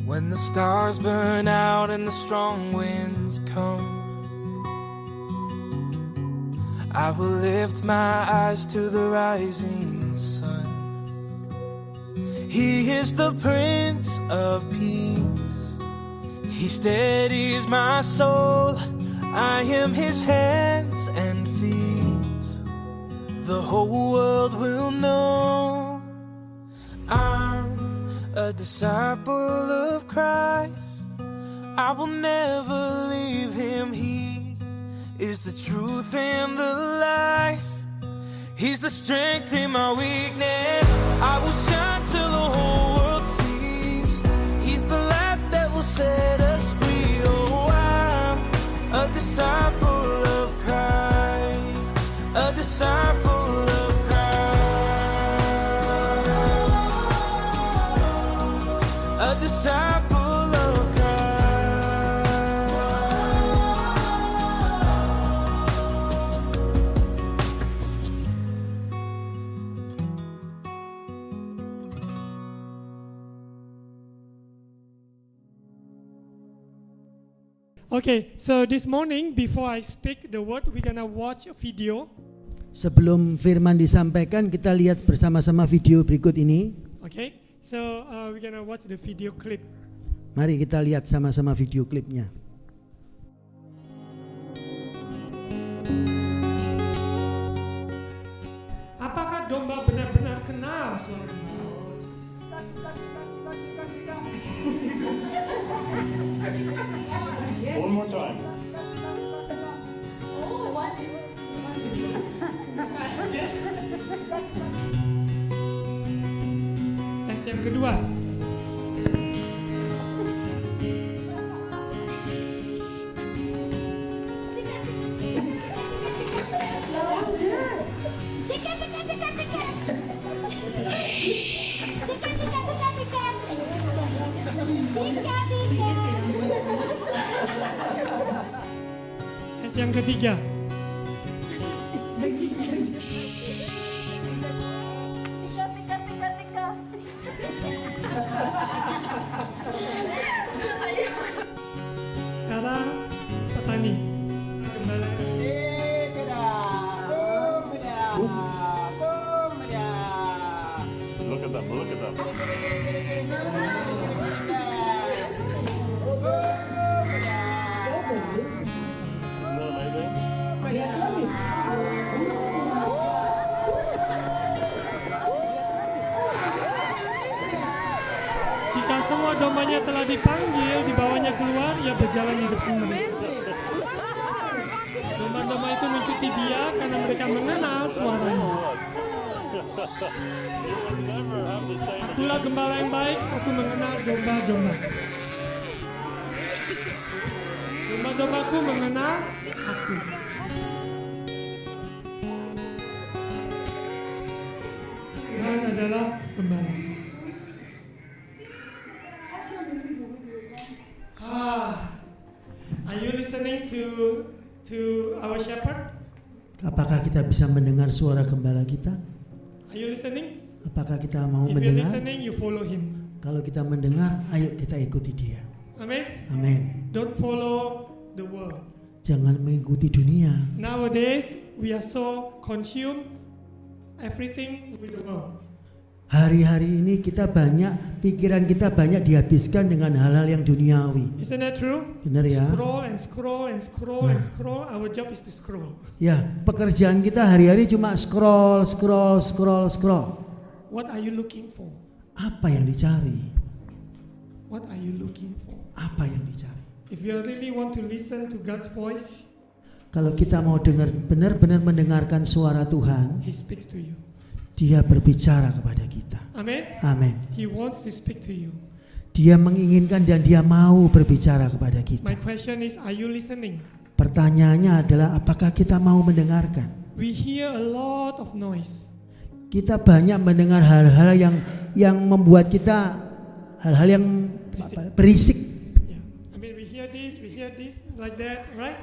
When the stars burn out and the strong winds come, I will lift my eyes to the rising sun. He is the Prince of Peace. He steadies my soul. I am His hands and feet. The whole world will know I'm a disciple of Christ. I will never leave Him. He is the truth and the life. He's the strength in my weakness. I will shine till the whole world sees. He's the light that will set us free. Oh, I'm a disciple of Christ, a disciple of Christ, a disciple of Okay, so this morning before I speak the word, we're gonna watch a video. Sebelum firman disampaikan, kita lihat bersama-sama video berikut ini. Okay, so we're gonna watch the video clip. Mari kita lihat sama-sama video klipnya. Apakah domba benar-benar kenal suara gembala? One more time. Tes yang kedua. Tes yang ketiga. Sekarang petani. Gembala asli. Look at them, look at them. Isn't that amazing? Jika semua dombanya telah dipanggil, dibawanya keluar, ia berjalan di depan mereka. Domba-domba itu mengikuti dia karena mereka mengenal suaranya. Never have the same. Akulah gembala yang baik, aku mengenal domba-domba. Domba-dombaku mengenal aku. Tuhan adalah gembala. Are you listening to our shepherd? Apakah kita bisa mendengar suara gembala kita? Are you listening? Apakah kita mau If you're mendengar? listening, you follow him. Kalau kita mendengar, ayo kita ikuti dia. Amen. Amin. Don't follow the world. Jangan mengikuti dunia. Nowadays, we are so consumed everything with the world. Hari-hari ini pikiran kita banyak dihabiskan dengan hal-hal yang duniawi. Isn't that true? Benar ya? Scroll and scroll and scroll and scroll. Our job is to scroll. Ya, pekerjaan kita hari-hari cuma scroll. What are you looking for? Apa yang dicari? What are you looking for? Apa yang dicari? If you really want to listen to God's voice, Kalau kita mau benar-benar mendengarkan suara Tuhan, He speaks to you. Dia berbicara kepada kita. Amen. Amin. He wants to speak to you. Dia menginginkan dan dia mau berbicara kepada kita. My question is, are you listening? Pertanyaannya adalah apakah kita mau mendengarkan? We hear a lot of noise. Kita banyak mendengar hal-hal yang membuat kita hal-hal yang berisik. Yeah. I mean, we hear this, like that, right?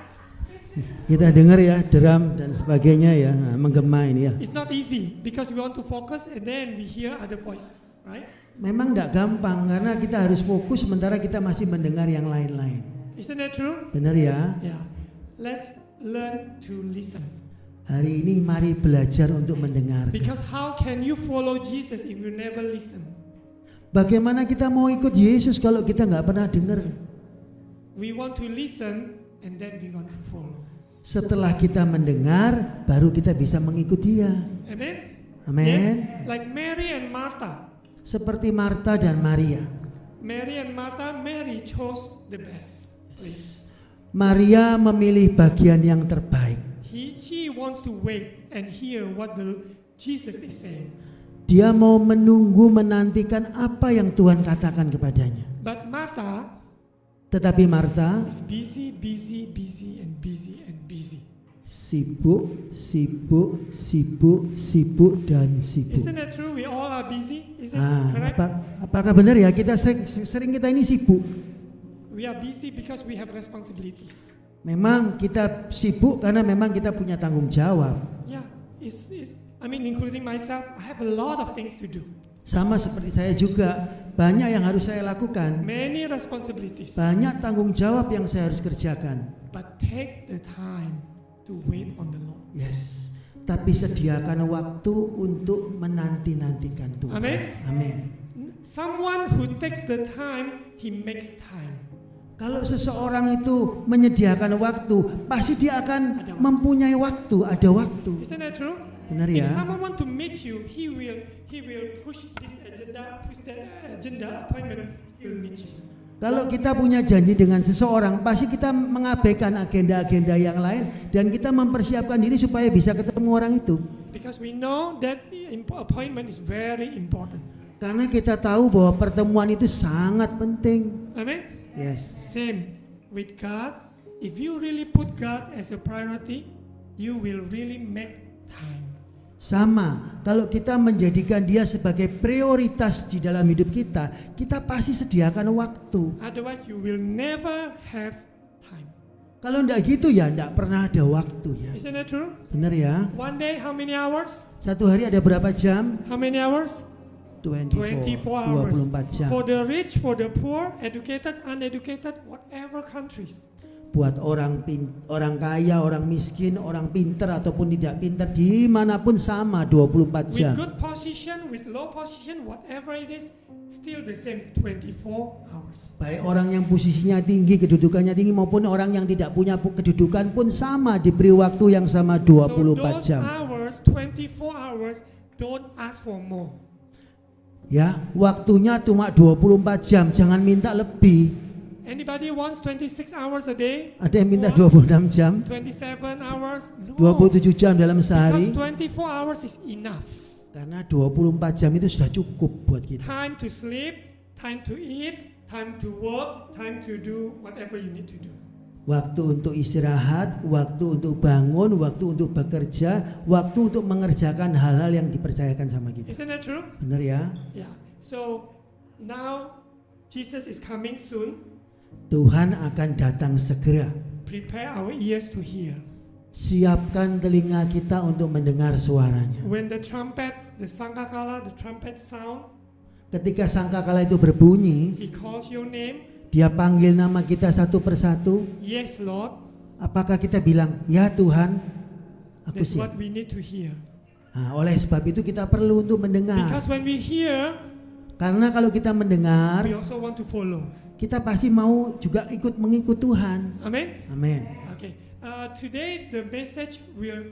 Kita dengar ya drum dan sebagainya ya, menggema ini ya. It's not easy because we want to focus and then we hear other voices, right? Memang tidak gampang karena kita harus fokus sementara kita masih mendengar yang lain-lain. Isn't that true? Benar ya? Yeah. Let's learn to listen. Hari ini mari belajar untuk mendengar. Because how can you follow Jesus if you never listen? Bagaimana kita mau ikut Yesus kalau kita nggak pernah dengar? We want to listen and then we want to follow. Setelah kita mendengar, baru kita bisa mengikut Dia. Amen? Amin. Yes? Like Mary and Martha. Seperti Marta dan Maria. Mary and Martha, Mary chose the best place. Maria memilih bagian yang terbaik. She wants to wait and hear what Jesus is saying. Dia mau menunggu menantikan apa yang Tuhan katakan kepadanya. But Martha Tetapi Marta is busy and busy. sibuk dan sibuk. Isn't that true? We all are busy. Is it correct? Apakah benar ya kita sering kita ini sibuk? We are busy because we have responsibilities. Memang kita sibuk karena memang kita punya tanggung jawab. Yeah, including myself, I have a lot of things to do. Sama seperti saya juga, banyak yang harus saya lakukan. Many responsibilities. Banyak tanggung jawab yang saya harus kerjakan. But take the time to wait on the Lord. Yes. Tapi sediakan waktu untuk menanti-nantikan Tuhan. Amen. Amin. Someone who takes the time, he makes time. Kalau seseorang itu menyediakan waktu, pasti dia akan mempunyai waktu, ada waktu. Isn't that true? Benar ya? If someone want to meet you, he will push this agenda, push that agenda appointment, he will meet you. Kalau kita punya janji dengan seseorang, pasti kita mengabaikan agenda-agenda yang lain dan kita mempersiapkan diri supaya bisa ketemu orang itu. Because we know that appointment is very important. Karena kita tahu bahwa pertemuan itu sangat penting. Amen. Yes. Same with God. If you really put God as a priority, you will really make time. Sama, kalau kita menjadikan Dia sebagai prioritas di dalam hidup kita, kita pasti sediakan waktu. Otherwise, you will never have time. Kalau enggak gitu ya enggak pernah ada waktu ya. Isn't that true? Benar ya? One day, how many hours? Satu hari ada berapa jam? How many hours? 24 hours. 24 jam. For the rich, for the poor, educated, uneducated, whatever countries. Buat orang kaya, orang miskin, orang pinter ataupun tidak pinter, dimanapun sama 24 jam. With good position, with low position, whatever it is, still the same 24 hours. Baik orang yang posisinya tinggi, kedudukannya tinggi maupun orang yang tidak punya kedudukan pun sama diberi waktu yang sama 24 jam. So those hours, 24 hours, don't ask for more. Ya, waktunya cuma 24 jam, jangan minta lebih. Anybody wants 26 hours a day? Ada yang minta 26 jam, 27 hours? No. 27 jam dalam Because sehari. 24 hours is enough. Karena 24 jam itu sudah cukup buat kita. Time to sleep, time to eat, time to work, time to do whatever you need to do. Waktu untuk istirahat, waktu untuk bangun, waktu untuk bekerja, waktu untuk mengerjakan hal-hal yang dipercayakan sama kita. Isn't that true? Benar ya? Yeah. So now Jesus is coming soon. Tuhan akan datang segera. Prepare our ears to hear. Siapkan telinga kita untuk mendengar suaranya. When the trumpet, the sangkakala, the trumpet sound, Ketika sangkakala itu berbunyi, he calls your name. Dia panggil nama kita satu persatu. Yes, Lord. Apakah kita bilang, ya Tuhan, aku That's siap. what we need to hear. Nah, oleh sebab itu kita perlu untuk mendengar. Because when we hear, Karena kalau kita mendengar, we also want to follow. kita pasti mau juga ikut mengikut Tuhan. Amen. Amin. Okay. Today the message will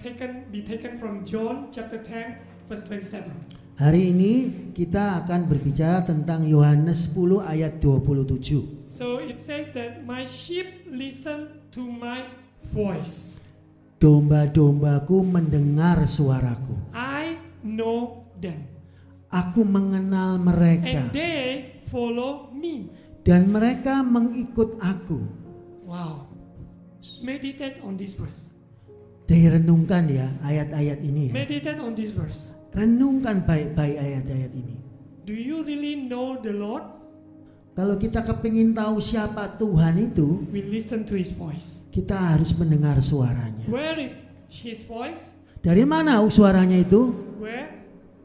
be taken from John chapter 10 verse 27. Hari ini kita akan berbicara tentang Yohanes 10 ayat 27. So it says that my sheep listen to my voice. Domba-dombaku mendengar suaraku. I know them. Aku mengenal mereka. And they follow me. Dan mereka mengikut aku. Wow. Meditate on this verse. Direnungkan ya ayat-ayat ini ya. Meditate on this verse. Renungkan baik-baik ayat-ayat ini. Do you really know the Lord? Kalau kita kepingin tahu siapa Tuhan itu, we listen to His voice. kita harus mendengar suaranya. Where is His voice? Dari mana suaranya itu? Where?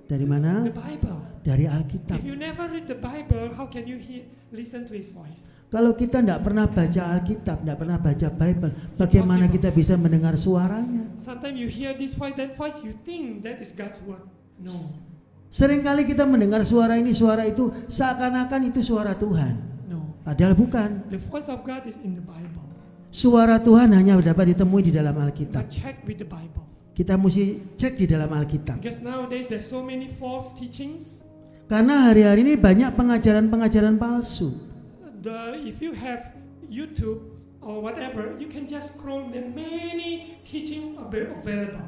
Dari mana? The Bible. Dari Alkitab. If you never read the Bible, how can you listen to His voice? Kalau kita tidak pernah baca Alkitab, tidak pernah baca Bible, bagaimana kita bisa mendengar suaranya? Sometimes you hear this voice, that voice, you think that is God's word. No. Seringkali kita mendengar suara ini, suara itu, seakan-akan itu suara Tuhan. No. Padahal bukan. The voice of God is in the Bible. Suara Tuhan hanya dapat ditemui di dalam But Alkitab. check with the Bible. Kita mesti cek di dalam Alkitab. Because nowadays there's so many false teachings. Karena hari-hari ini banyak pengajaran-pengajaran palsu. If you have YouTube or whatever, you can just scroll the many teaching available.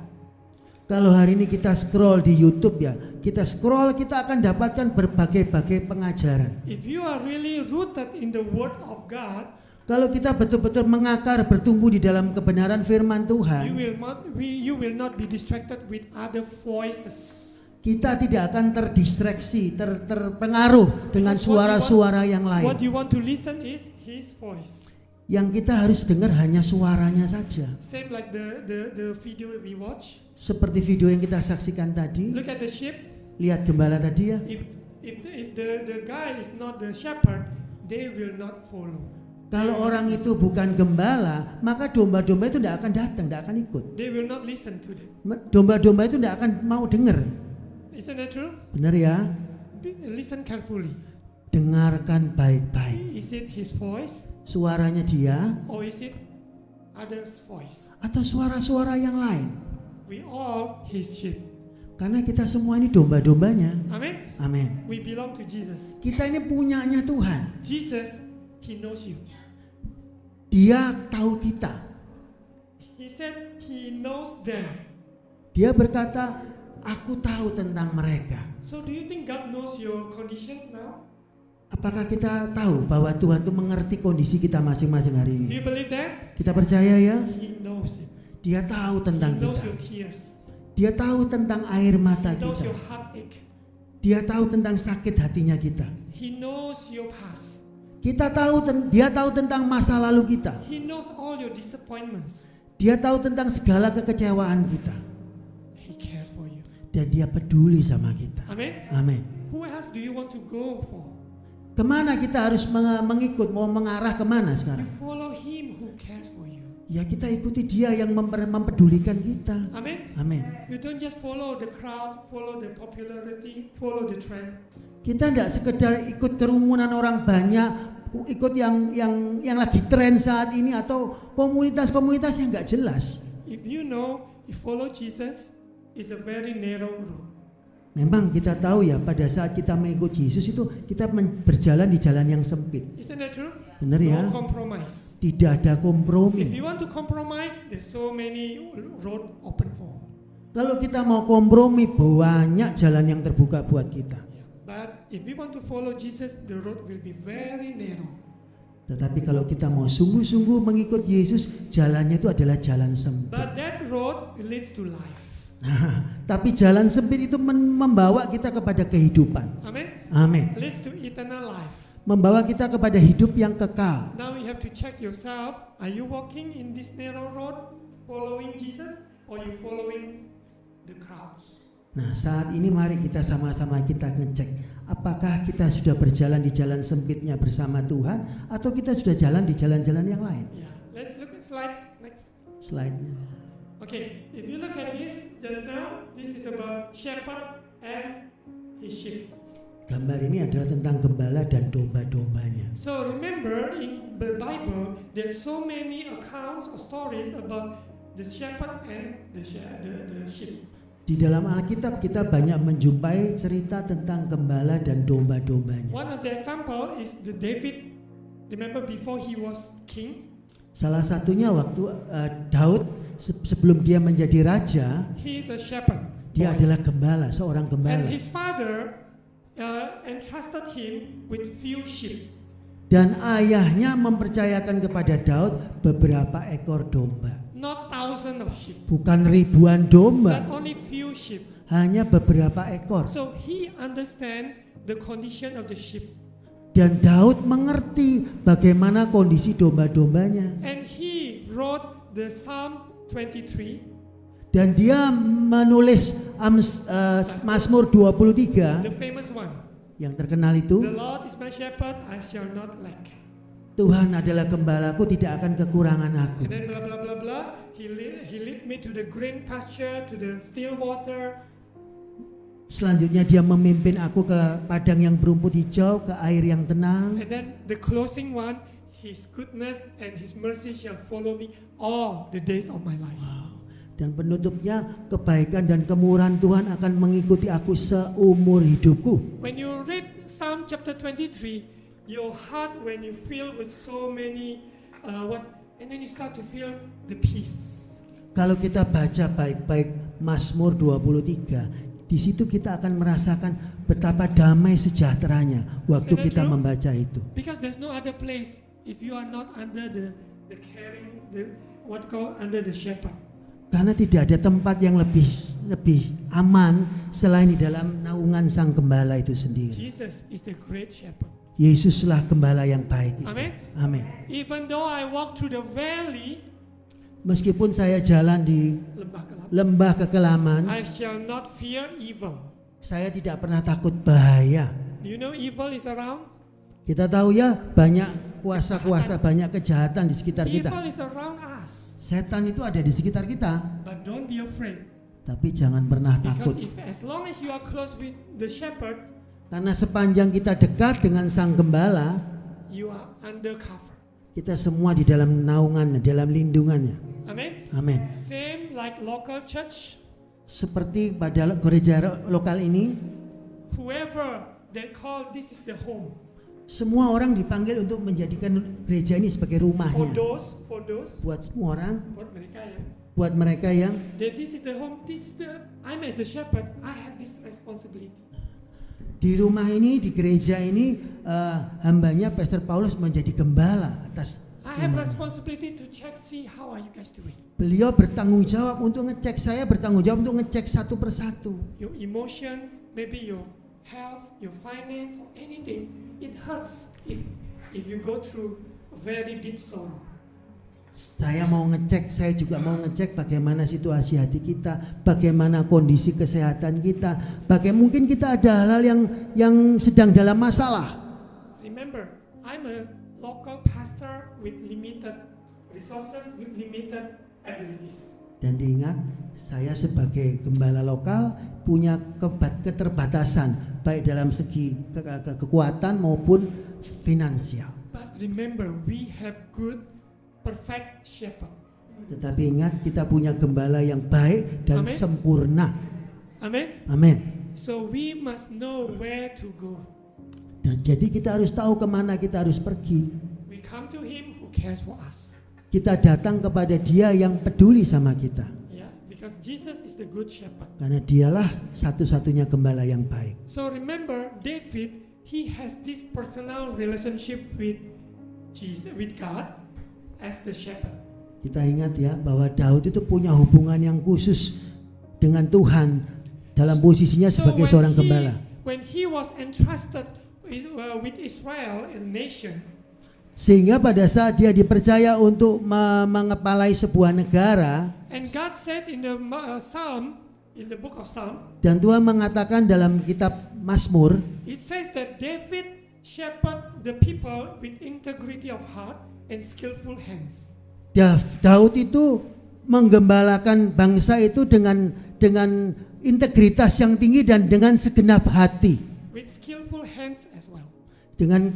Kalau hari ini kita scroll di YouTube ya, kita scroll, kita akan dapatkan berbagai-bagai pengajaran. If you are really rooted in the Word of God, Kalau kita betul-betul mengakar, bertumbuh di dalam kebenaran firman Tuhan, you will not be distracted with other voices. kita tidak akan terdistraksi, terpengaruh dengan suara-suara yang What lain. you want to listen is His voice. Yang kita harus dengar hanya suaranya saja. Same like the video we watch. Seperti video yang kita saksikan tadi, Look at the sheep. lihat gembala tadi ya. If the guy is not the shepherd, they will not follow. Kalau orang itu bukan gembala, maka domba-domba itu tidak akan datang, tidak akan ikut. They will not listen to them. Domba-domba itu tidak akan mau dengar. Isn't that true? Benar ya? Listen carefully. Dengarkan baik-baik. Is it His voice Suaranya dia or is it others' voice? atau suara-suara yang lain. We all His sheep. Karena kita semua ini domba-dombanya. Amen. Amin. We belong to Jesus. Kita ini punyanya Tuhan. Jesus, He knows you. Dia tahu kita. He said He knows them. Dia berkata, aku tahu tentang mereka. So do you think God knows your condition now? Apakah kita tahu bahwa Tuhan itu mengerti kondisi kita masing-masing hari Do ini? you believe that? Kita percaya ya? He knows it. Dia tahu He tentang knows kita. your tears. Dia tahu tentang air mata He knows kita. your heartache. Dia tahu tentang sakit hatinya kita. He knows your past. Dia tahu tentang masa lalu kita. He knows all your disappointments. Dia tahu tentang segala kekecewaan kita. He cares for you. Dan dia peduli sama kita. Amen. Amin. Who else do you want to go for? Kemana kita harus mengikut, mau mengarah kemana You sekarang? follow Him who cares for you. Ya kita ikuti dia yang mempedulikan kita. Amen. Amin. You don't just follow the crowd, follow the popularity, follow the trend. Kita tidak sekedar ikut kerumunan orang banyak, ikut yang lagi tren saat ini atau komunitas-komunitas yang nggak jelas. If you know, you follow Jesus, it's a very narrow road. Memang kita tahu ya, pada saat kita mengikut Yesus itu kita berjalan di jalan yang sempit. Isn't that true? Benar ya? No compromise. Tidak ada If kompromi. you want to compromise, there's so many road open for. Kalau kita mau kompromi, banyak jalan yang terbuka buat kita. But if we want to follow Jesus, the road will be very narrow. Tetapi kalau kita mau sungguh-sungguh mengikut Yesus, jalannya itu adalah jalan sempit. But that road leads to life. Nah, tapi jalan sempit itu membawa kita kepada kehidupan. Amen. Amin. Leads to eternal life. Membawa kita kepada hidup yang kekal. Now you have to check yourself. Are you walking in this narrow road, following Jesus, or you following the crowds? Nah, saat ini mari kita sama-sama kita ngecek, apakah kita sudah berjalan di jalan sempitnya bersama Tuhan atau kita sudah jalan di jalan-jalan yang lain. Yeah. Let's look at slide next. Slide-nya. Okay. If you look at this just now, this is about shepherd and his sheep. Gambar ini adalah tentang gembala dan domba-dombanya. So remember in the Bible, there's so many accounts or stories about the shepherd and the sheep. Di dalam Alkitab kita banyak menjumpai cerita tentang gembala dan domba-dombanya. One of the example is the David. Remember before he was king, Salah satunya waktu Daud sebelum dia menjadi raja, he is a shepherd. dia adalah gembala, seorang And gembala. his father entrusted him with few sheep. Dan ayahnya mempercayakan kepada Daud beberapa ekor domba. Not thousands of sheep, Bukan ribuan domba, but only few sheep. hanya beberapa ekor. So he understand the condition of the sheep. Dan Daud mengerti bagaimana kondisi domba-dombanya. And he wrote the Psalm 23, Dan dia menulis Mazmur 23 the famous one. yang terkenal itu. The Lord is my shepherd, I shall not lack. Tuhan adalah gembalaku, tidak akan kekurangan aku. And then blah blah blah blah. He lead me to the green pasture, to the still water. Selanjutnya dia memimpin aku ke padang yang berumput hijau, ke air yang tenang. And then the closing one, His goodness and His mercy shall follow me all the days of my life. Dan penutupnya, kebaikan dan kemurahan Tuhan akan mengikuti aku seumur hidupku. When you read Psalm chapter 23, your heart when you feel with so many and then you start to feel the peace. Kalau kita baca baik-baik Mazmur 23, di situ kita akan merasakan betapa damai sejahteranya waktu Is that kita true? membaca itu. Because there's no other place if you are not under the caring, under the shepherd. Karena tidak ada tempat yang lebih aman selain di dalam naungan Sang Gembala itu sendiri. Jesus is the great shepherd. Yesuslah gembala yang baik itu. Amen. Amin. Even though I walk through the valley, Meskipun saya jalan di lembah gelap, lembah kekelaman, I shall not fear evil. saya tidak pernah takut bahaya. Do you know evil is around? Kita tahu ya, banyak kuasa-kuasa, banyak kejahatan di sekitar kita. Evil is around us. Setan itu ada di sekitar kita, But don't be afraid. tapi jangan pernah Because takut. as long as you are close with the shepherd, Karena sepanjang kita dekat dengan Sang Gembala, you are under cover. kita semua di dalam naungannya, dalam lindungannya. Amen. Amin. Same like local church. Seperti pada gereja lokal ini, Whoever they call this is the home. semua orang dipanggil untuk menjadikan gereja ini sebagai For rumahnya. those, Buat semua orang, buat mereka ya. buat mereka yang This is the home. I'm as the shepherd. I have this responsibility. di rumah ini, di gereja ini, hambanya Pastor Paulus menjadi gembala atas I have rumah. responsibility to see how are you guys doing. Beliau bertanggung jawab untuk ngecek, saya bertanggung jawab untuk ngecek satu persatu. Your emotion, maybe your health, your finance, or anything, it hurts if you go through a very deep sorrow. Saya mau ngecek, saya juga mau ngecek bagaimana situasi hati kita, bagaimana kondisi kesehatan kita, bagaimana mungkin kita ada hal-hal yang sedang dalam masalah. Remember, I'm a local pastor with limited resources, with limited abilities. Dan diingat, saya sebagai gembala lokal punya keterbatasan baik dalam segi kekuatan maupun finansial. But remember, we have good, perfect shepherd. Tetapi ingat, kita punya gembala yang baik dan Amen. sempurna. Amen. Amin. So we must know where to go. Dan jadi kita harus tahu kemana kita harus pergi. We come to Him who cares for us. Kita datang kepada Dia yang peduli sama kita. Yeah, because Jesus is the good shepherd. Karena Dialah satu-satunya gembala yang baik. So remember, David, he has this personal relationship with Jesus, with God, as the shepherd. Kita ingat ya bahwa Daud itu punya hubungan yang khusus dengan Tuhan dalam posisinya sebagai seorang gembala. When he was entrusted with Israel as a nation, Sehingga pada saat dia dipercaya untuk mengepalai sebuah negara, and God said in the Psalm, in the book of Psalm, dan Tuhan mengatakan dalam kitab Mazmur, it says that David shepherded the people with integrity of heart and skillful hands. Daud itu menggembalakan bangsa itu dengan integritas yang tinggi dan dengan segenap hati, With skillful hands as well. dengan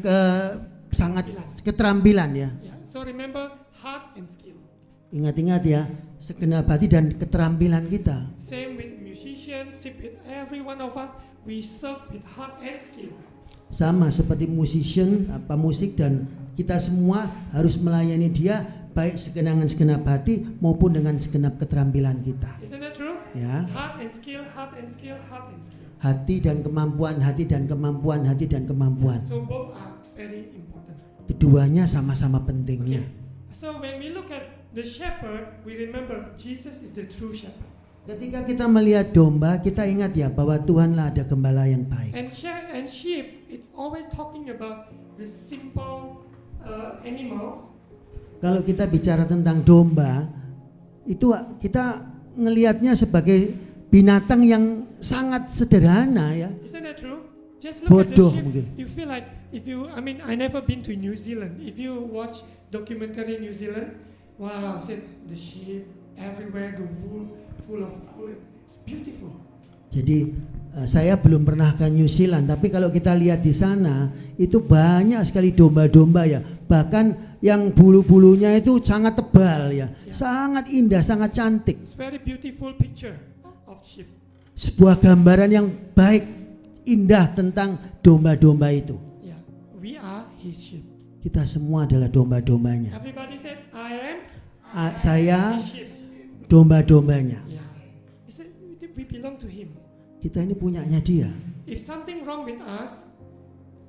sangat keterampilan ya. Yeah. So remember, heart and skill. Ingat-ingat ya, segenap hati dan keterampilan kita. Same with musicians, with every one of us, we serve with heart and skill. Sama seperti musician, musik, dan kita semua harus melayani Dia baik dengan segenap hati maupun dengan segenap keterampilan kita. Isn't that true? Ya, Heart and skill, heart and skill, heart and skill. hati dan kemampuan, hati dan kemampuan, hati dan kemampuan. So both are very important. Keduanya sama-sama pentingnya. So when we look at the shepherd, we remember Jesus is the true shepherd. Ketika kita melihat domba, kita ingat ya bahwa Tuhanlah ada gembala yang baik. And sheep, it's always talking about the simple animals, Kalau kita bicara tentang domba, itu kita ngelihatnya sebagai binatang yang sangat sederhana ya. isn't that true? Just look at the Bodoh sheep. mungkin. You feel like I never been to New Zealand. If you watch documentary New Zealand, wow, said the sheep everywhere, the wool full of wool. It's beautiful. Jadi saya belum pernah ke New Zealand, tapi kalau kita lihat di sana itu banyak sekali domba-domba ya. Bahkan yang bulu-bulunya itu sangat tebal ya, sangat indah, sangat cantik. It's very beautiful picture of sheep. Sebuah gambaran yang baik, indah tentang domba-domba itu. Yeah, we are his sheep. Kita semua adalah domba-dombanya. Everybody said, I am Saya his sheep. domba-dombanya. Yeah, he said we belong to him. Kita ini punyanya dia. If something wrong with us,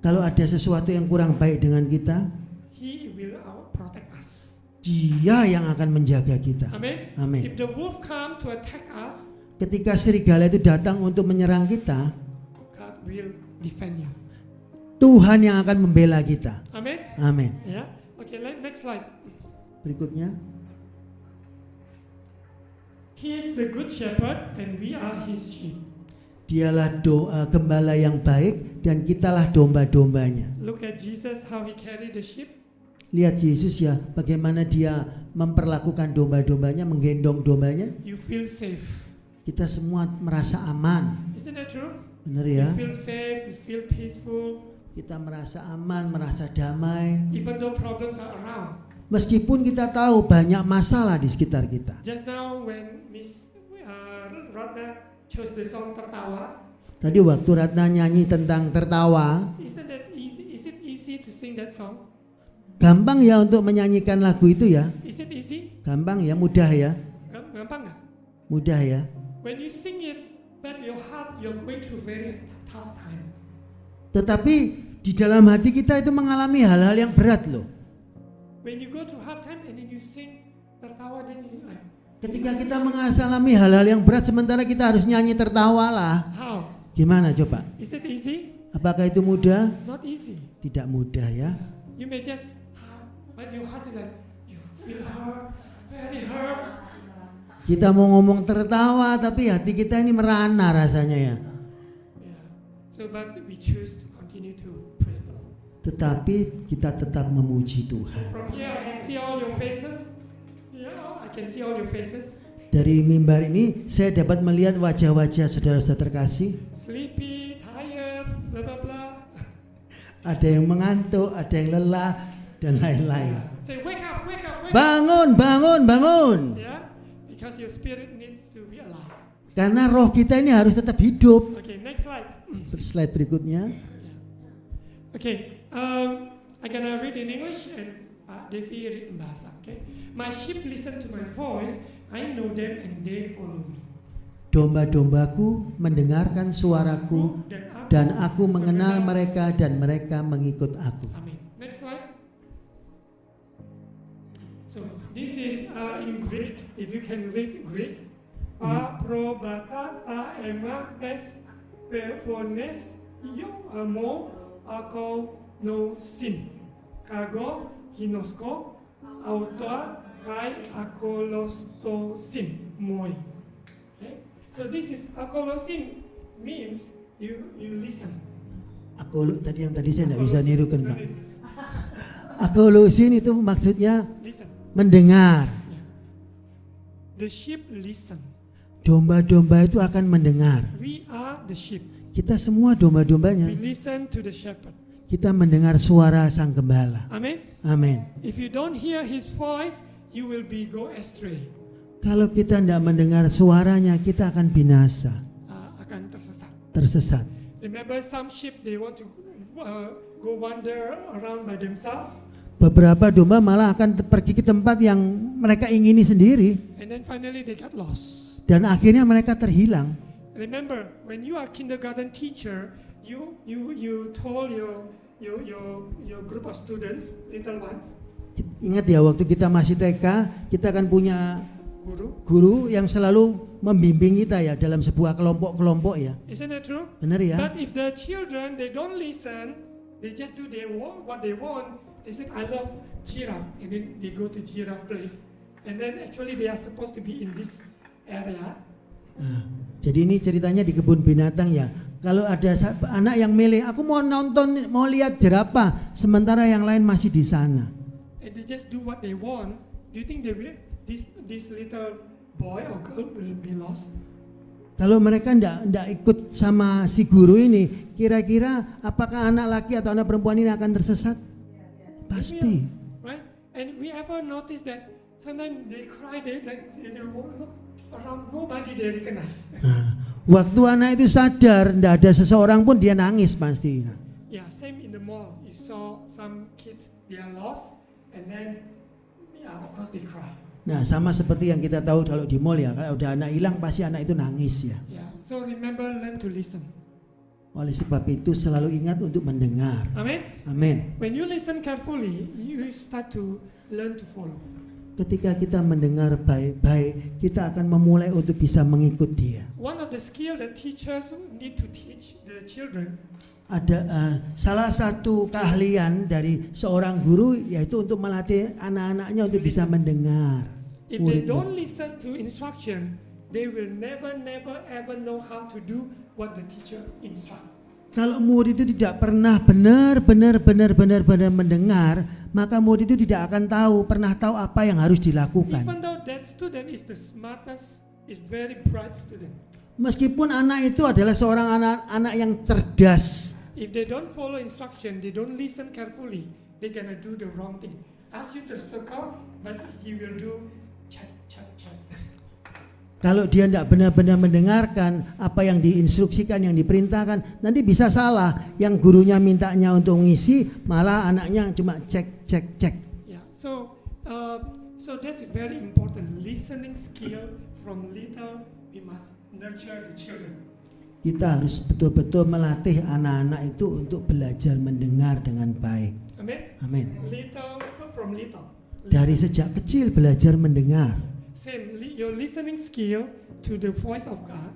Kalau ada sesuatu yang kurang baik dengan kita, he will protect us. dia yang akan menjaga kita. Amen. Amin. If the wolf come to attack us, Ketika serigala itu datang untuk menyerang kita, God will defend you. Tuhan yang akan membela kita. Amen. Amin. Yeah. Okay. Next slide. Berikutnya, He is the good shepherd, and we are his sheep. dialah gembala yang baik dan kitalah domba-dombanya. Look at Jesus, how he carried the sheep. Lihat Yesus ya, bagaimana dia memperlakukan domba-dombanya, menggendong dombanya. You feel safe. Kita semua merasa aman. Isn't that true? Benar ya? You feel safe, you feel peaceful, Kita merasa aman, merasa damai. even though problems are around. Meskipun kita tahu banyak masalah di sekitar kita. Just now when Miss Ratna chose the song Tertawa, Tadi waktu Ratna nyanyi tentang tertawa, isn't that easy? Is it easy to sing that song? gampang ya untuk menyanyikan lagu itu ya. Is it easy? Gampang ya, mudah ya. Gampang nggak? Mudah ya. When you sing it, but your heart you're going through very tough time. Tetapi di dalam hati kita itu mengalami hal-hal yang berat loh. When you go through hard time and then you sing Tertawa, then you like, Ketika kita mengalami hal-hal yang berat sementara kita harus nyanyi tertawa lah. how? Gimana coba? Is it easy? Apakah itu mudah? Not easy. Tidak mudah ya. You may just, but your heart is like, you feel hurt, very hurt. Kita mau ngomong tertawa tapi hati kita ini merana rasanya ya. Yeah. So, but we choose to continue to praise the Lord. Tetapi kita tetap memuji Tuhan. From here, I can see all your faces. Yeah, I can see all your faces. Dari mimbar ini saya dapat melihat wajah-wajah saudara-saudara terkasih. Sleepy, tired, blah blah blah. Ada yang mengantuk, ada yang lelah dan lain-lain. Say, wake up, wake up, wake up. Bangun, bangun, bangun. Yeah, because your spirit needs to be alive. Karena roh kita ini harus tetap hidup. Okay, next slide. Slide berikutnya. Okay, I'm gonna read in English and Devi read in Bahasa. Okay, my sheep listen to my voice. I know them and they follow me. Domba-dombaku mendengarkan suaraku dan aku mengenal mereka dan mereka mengikut aku. Amen. Next slide. So this is in Greek. If you can read Greek, aprobata ta ema es perfones io amo ako no sin kago hinosko autor kai akolostosin moi. Okay. So this is akolosin means you listen. Tadi saya tidak bisa nirukan Pak. Akolusin itu maksudnya Listen. mendengar. The sheep listen. Domba-domba itu akan mendengar. We are the sheep. Kita semua domba-dombanya. We listen to the shepherd. Kita mendengar suara sang gembala. Amen. Amin. If you don't hear his voice, you will be go astray. Kalau kita tidak mendengar suaranya, kita akan binasa, Akan tersesat. tersesat. Remember, some sheep they want to go wander around by themselves, Beberapa domba malah akan pergi ke tempat yang mereka ingini sendiri and then finally they got lost. dan akhirnya mereka terhilang. Remember, when you are kindergarten teacher, you told your group of students, little ones, Ingat ya, waktu kita masih TK, kita akan punya guru yang selalu membimbing kita ya dalam sebuah kelompok-kelompok ya. Isn't that true? Benar ya? But if the children they don't listen, They just do what they want. They said, I love giraffe, and then they go to giraffe place. And then actually they are supposed to be in this area. Nah, jadi ini ceritanya di kebun binatang ya. Kalau ada anak yang milih, aku mau nonton, mau lihat jerapah, sementara yang lain masih di sana. And they just do what they want. Do you think this little boy or girl will be lost? Kalau mereka ndak ikut sama si guru ini, kira-kira apakah anak laki atau anak perempuan ini akan tersesat? Pasti. Right? And we ever notice that sometimes they cry, they look around, nobody they recognize. Nah, waktu anak itu sadar, ndak ada seseorang pun dia nangis pasti. Yeah, same in the mall. You saw some kids, they are lost, and then, yeah, of course they cry. Nah, sama seperti yang kita tahu kalau di mall ya, kalau udah anak hilang pasti anak itu nangis ya. Yeah, so remember, learn to listen. Oleh sebab itu selalu ingat untuk mendengar. Amen. Amin. When you listen carefully, you start to learn to follow. Ketika kita mendengar baik-baik, kita akan memulai untuk bisa mengikut dia. One of the skill that teachers need to teach the children. Ada salah satu keahlian dari seorang guru yaitu untuk melatih anak-anaknya untuk bisa mendengar. If they don't listen to instruction, they will never ever know how to do what the teacher instruct. Kalau murid itu tidak pernah benar-benar mendengar, maka murid itu tidak akan pernah tahu apa yang harus dilakukan. Even though that student is the smartest, is very bright student. Meskipun anak itu adalah seorang anak yang cerdas, If they don't follow instruction, they don't listen carefully, they're gonna do the wrong thing. Ask you to circle, but he will do chat. kalau dia tidak benar-benar mendengarkan apa yang diinstruksikan, yang diperintahkan, nanti bisa salah. Yang gurunya mintanya untuk mengisi, malah anaknya cuma cek. Yeah. So that's very important. Listening skill from little, we must nurture the children. Kita harus betul-betul melatih anak-anak itu untuk belajar mendengar dengan baik. Amen. Amin. From little. Dari sejak kecil belajar mendengar. Same, your listening skill to the voice of God,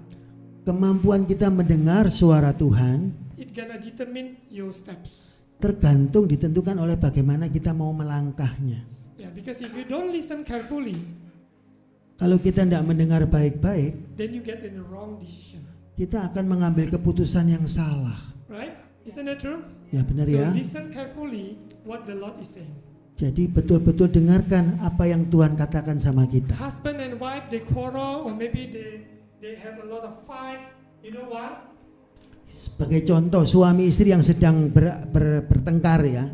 Kemampuan kita mendengar suara Tuhan it gonna determine your steps. tergantung ditentukan oleh bagaimana kita mau melangkahnya. Yeah, because if you don't listen carefully, Kalau kita tidak mendengar baik-baik, then you get in the wrong decision. kita akan mengambil keputusan yang salah. Right? Isn't that true? Ya benar So ya. listen carefully what the Lord is saying. Jadi betul-betul dengarkan apa yang Tuhan katakan sama kita. Husband and wife, they quarrel, or maybe they have a lot of fights. You know what? Sebagai contoh, suami istri yang sedang bertengkar ya.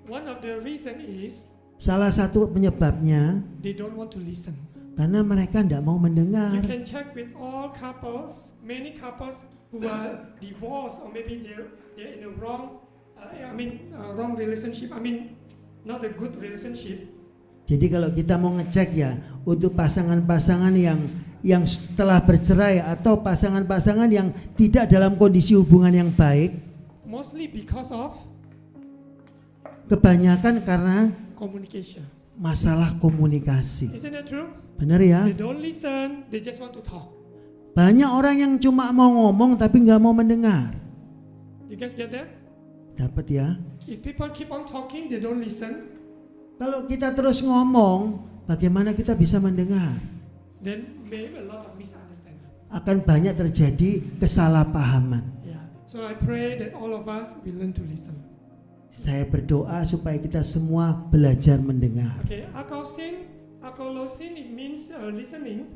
One of the reason is Salah satu penyebabnya they don't want to listen. karena mereka tidak mau mendengar. You can check with all couples, many couples who are divorced, or maybe they're in a wrong, wrong relationship. Not a good relationship. Jadi kalau kita mau ngecek ya, untuk pasangan-pasangan yang setelah bercerai atau pasangan-pasangan yang tidak dalam kondisi hubungan yang baik, Mostly because of kebanyakan karena communication. masalah komunikasi. Isn't that true? Benar ya? They don't listen, they just want to talk. Banyak orang yang cuma mau ngomong tapi nggak mau mendengar. You guys get that? Dapat ya? If people keep on talking, they don't listen, Kalau kita terus ngomong, bagaimana kita bisa mendengar? then maybe a lot of misunderstanding. Akan banyak terjadi kesalahpahaman. Yeah. So I pray that all of us will learn to listen. Saya berdoa supaya kita semua belajar mendengar. Okay, akolosin it means listening,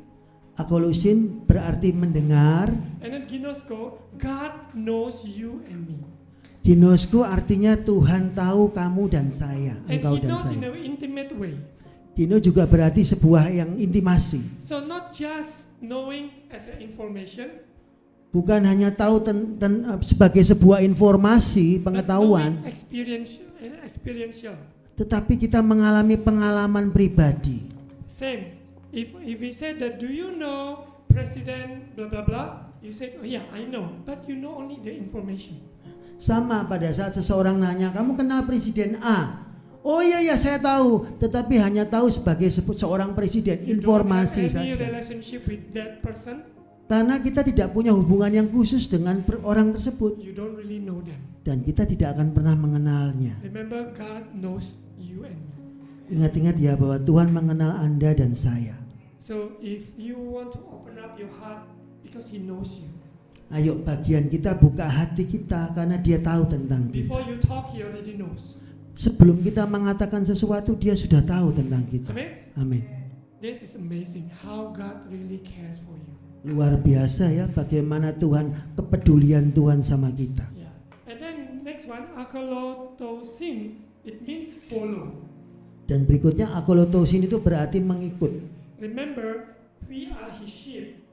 Akolusin berarti mendengar. and then ginosko, God knows you and me. Ginosku artinya Tuhan tahu kamu dan saya, And engkau He dan knows in saya. an intimate way. Dino juga berarti sebuah yang intimasi. So not just knowing as an information, Bukan hanya tahu sebagai sebuah informasi, but pengetahuan, knowing experiential. tetapi kita mengalami pengalaman pribadi. Same. If we said that, do you know President blah blah blah? You say, oh yeah, I know, but you know only the information. Sama pada saat seseorang nanya, kamu kenal Presiden A? Oh iya ya saya tahu, tetapi hanya tahu sebagai seorang presiden, You don't have informasi any saja. relationship with that person. Karena kita tidak punya hubungan yang khusus dengan orang tersebut You don't really know them. dan kita tidak akan pernah mengenalnya. Remember, God knows you and me. Ingat-ingat ya bahwa Tuhan mengenal Anda dan saya. So if you want to open up your heart because He knows you. Ayo bagian kita buka hati kita karena Dia tahu tentang kita. Before you talk, He already knows. Sebelum kita mengatakan sesuatu, Dia sudah tahu tentang kita. Amen. Amin. That is amazing how God really cares for you. Luar biasa ya bagaimana Tuhan, kepedulian Tuhan sama kita. Yeah. And then next one, akolotosin, it means follow. Dan berikutnya akolotosin itu berarti mengikut. Remember, we are His sheep.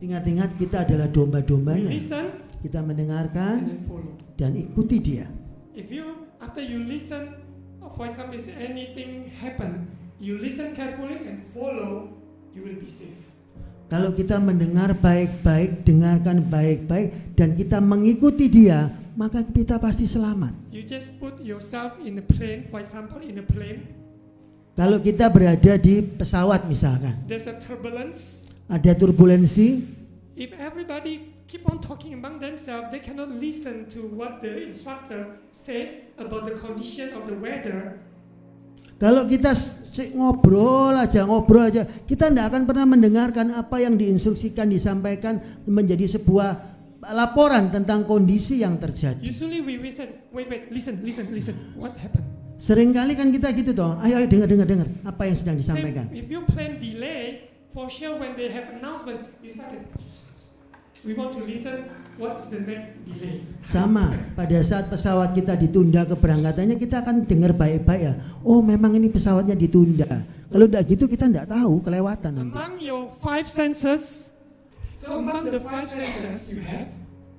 Ingat-ingat kita adalah We domba-dombanya. listen Kita and mendengarkan then follow. dan ikuti Dia. If you, after you listen, for example, if anything happen, you listen carefully and follow, you will be safe. Kalau kita mendengar baik-baik, dengarkan baik-baik, dan kita mengikuti Dia, maka kita pasti selamat. You just put yourself in a plane, for example, in a plane, Kalau kita berada di pesawat misalkan, there's a turbulence. ada turbulensi, If everybody keep on talking among themselves, they cannot listen to what the instructor said about the condition of the weather. kalau kita ngobrol aja, kita tidak akan pernah mendengarkan apa yang diinstruksikan, disampaikan menjadi sebuah laporan tentang kondisi yang terjadi. Usually we say, wait, listen. What happened? Seringkali kan kita gitu toh, ayo dengar apa yang sedang Same, disampaikan. if you plan delay, for sure when they have announcement, you start. We want to listen. What is the next delay? Sama, pada saat pesawat kita ditunda keberangkatannya, kita akan dengar baik-baik ya. Oh, memang ini pesawatnya ditunda. Kalau tidak gitu kita tidak tahu, kelewatan nanti. Among your 5 senses, so among the 5 senses you have,